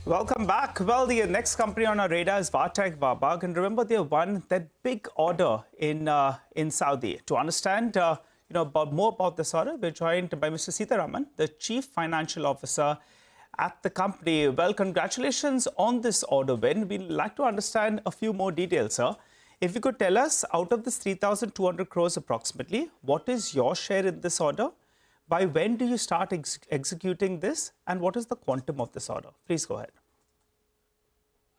Welcome back. Well, the next company on our radar is TECH WABAG, and remember they won that big order in Saudi. To understand more about this order, we're joined by Mr. Seetharaman, the Chief Financial Officer at the company. Well, congratulations on this order win. We'd like to understand a few more details, sir. If you could tell us, out of this 3,200 crores approximately, what is your share in this order? By when do you start executing this, and what is the quantum of this order? Please go ahead.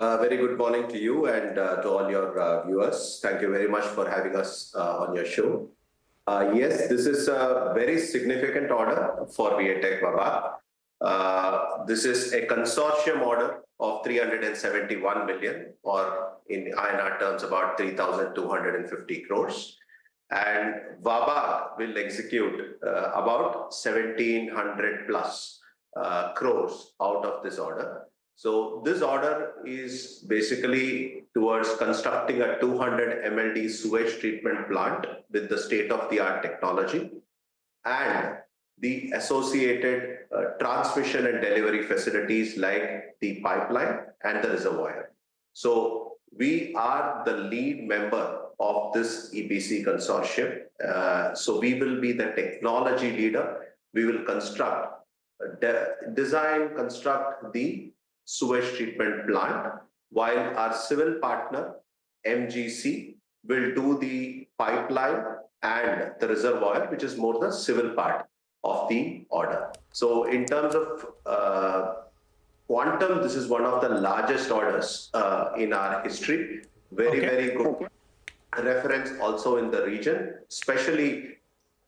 Very good morning to you and to all your viewers. Thank you very much for having us on your show. Yes, this is a very significant order for TECH WABAG. This is a consortium order of 371 million, or in INR terms about 3,250 crores. And WABAG will execute about 1,700 plus crores out of this order. So this order is basically towards constructing a 200 MLD sewage treatment plant with the state-of-the-art technology and the associated transmission and delivery facilities like the pipeline and the reservoir. So we are the lead member of this EPC consortium. So we will be the technology leader. We will construct, design, construct the sewage treatment plant, while our civil partner, MGC, will do the pipeline and the reservoir, which is more the civil part of the order. So in terms of quantum, this is one of the largest orders in our history. Very good reference also in the region, especially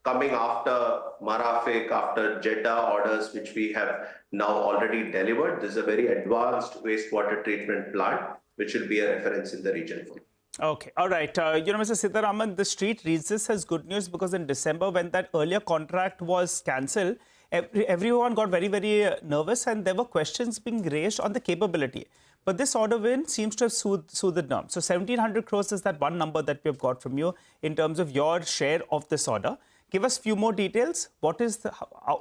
coming after Marafiq, after Jeddah orders, which we have now already delivered. This is a very advanced wastewater treatment plant, which will be a reference in the region. Okay, all right. Mr. Seetharaman, the street reads this as good news because in December, when that earlier contract was cancelled, everyone got very, very nervous and there were questions being raised on the capability. But this order win seems to have soothed the nerve. So 1,700 crores is that one number that we have got from you in terms of your share of this order. Give us a few more details. What is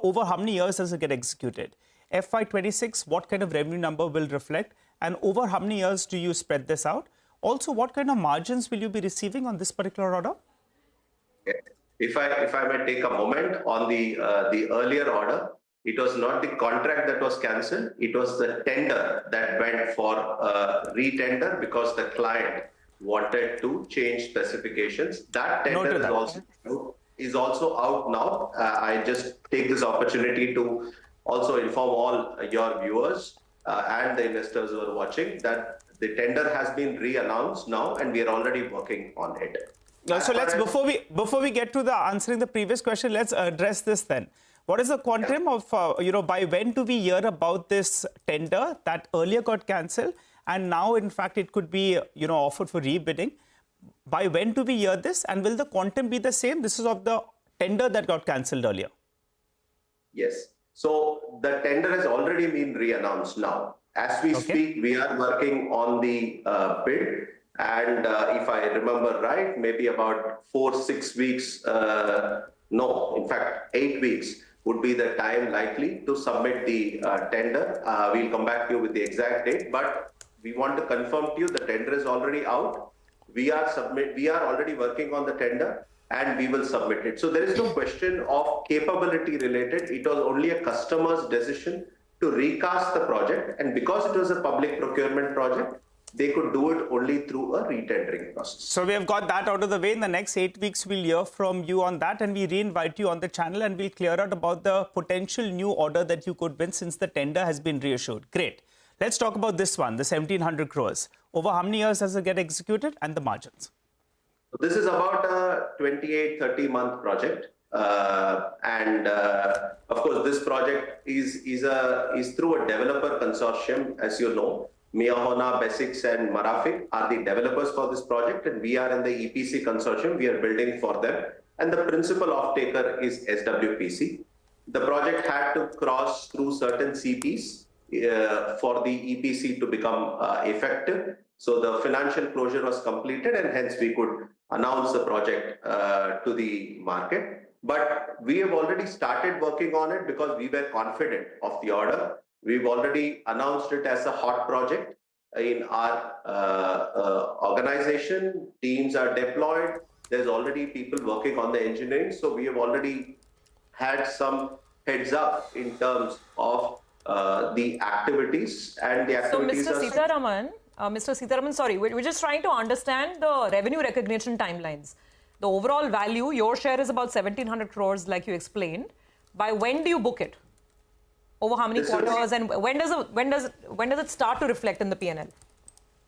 over how many years does it get executed? FY26, what kind of revenue number will reflect? And over how many years do you spread this out? Also, what kind of margins will you be receiving on this particular order? If I may take a moment on the earlier order, it was not the contract that was cancelled. It was the tender that went for re-tender because the client wanted to change specifications. That tender is also out now. I just take this opportunity to also inform all your viewers and the investors who are watching that the tender has been re-announced now and we are already working on it. So let's, before we get to the answering the previous question, let's address this then. What is the quantum of, by when do we hear about this tender that earlier got cancelled and now, in fact, it could be, offered for rebidding? By when do we hear this, and will the quantum be the same? This is of the tender that got cancelled earlier. Yes. So the tender has already been re-announced now. As we speak, we are working on the bid. And if I remember right, maybe about 4-6 weeks, in fact, 8 weeks would be the time likely to submit the tender. We'll come back to you with the exact date, but we want to confirm to you the tender is already out. We are already working on the tender and we will submit it. So there is no question of capability related. It was only a customer's decision to recast the project. And because it was a public procurement project, they could do it only through a re-tendering process. So we have got that out of the way. In the next 8 weeks, we'll hear from you on that and we re-invite you on the channel and we'll clear out about the potential new order that you could win since the tender has been reissued. Great. Let's talk about this one, the 1,700 crores. Over how many years does it get executed and the margins? This is about a 28-30 month project. Of course, this project is through a developer consortium, as you know. Miyahona, Basics and Marafiq are the developers for this project and we are in the EPC consortium. We are building for them and the principal off-taker is SWPC. The project had to cross through certain CPs for the EPC to become effective. So the financial closure was completed and hence we could announce the project to the market. But we have already started working on it because we were confident of the order. We've already announced it as a hot project in our organization. Teams are deployed. There's already people working on the engineering. So we have already had some heads up in terms of the activities, and the activities So, Mr. Seetharaman, sorry, we're just trying to understand the revenue recognition timelines. The overall value, your share is about 1,700 crores, like you explained. By when do you book it? Over how many quarters, and when does it start to reflect in the P&L?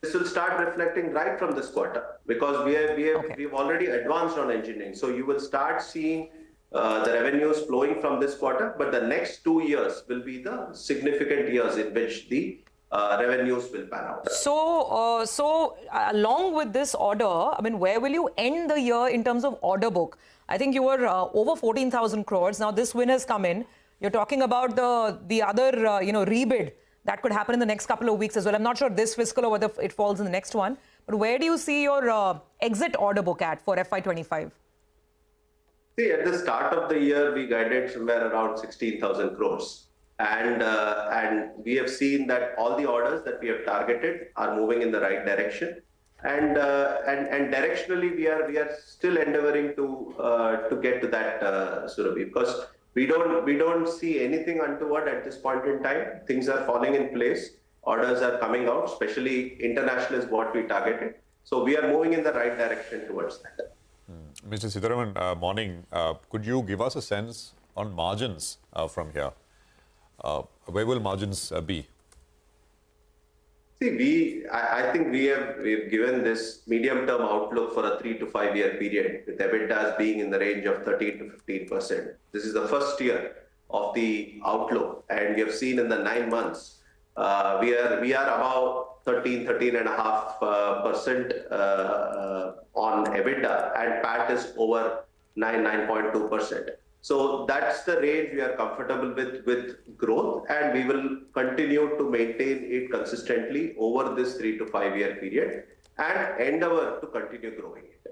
This will start reflecting right from this quarter, because we've already advanced on engineering. So you will start seeing the revenues flowing from this quarter, but the next 2 years will be the significant years in which the revenues will pan out. So along with this order, I mean, where will you end the year in terms of order book? I think you were over 14,000 crores. Now this win has come in. You're talking about the other, rebid that could happen in the next couple of weeks as well. I'm not sure this fiscal or whether it falls in the next one. But where do you see your exit order book at for FY25? See, at the start of the year, we guided somewhere around 16,000 crores. And we have seen that all the orders that we have targeted are moving in the right direction. And directionally, we are still endeavoring to get to that, Surabhi, because we don't see anything untoward at this point in time. Things are falling in place. Orders are coming out, especially international is what we targeted. So we are moving in the right direction towards that. Mr. Seetharaman, morning. Could you give us a sense on margins from here? Where will margins be? See, I think we've given this medium-term outlook for a 3 to 5 year period, with EBITDA being in the range of 13 to 15%. This is the first year of the outlook, and we have seen in the 9 months we are about 13.5% on EBITDA, and PAT is over 9.2%. So that's the range we are comfortable with growth, and we will continue to maintain it consistently over this 3 to 5 year period and endeavor to continue growing it.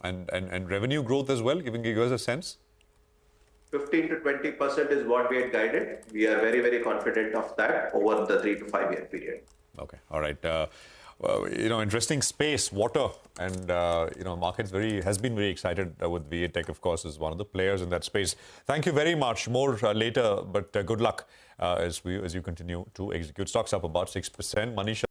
And revenue growth as well, giving you guys a sense? 15 to 20% is what we had guided. We are very, very confident of that over the 3 to 5 year period. Okay, all right. Interesting space, water, and markets has been very excited with VA Tech, of course, is one of the players in that space. Thank you very much. More later, but good luck as you continue to execute. Stocks up about 6%. Manisha.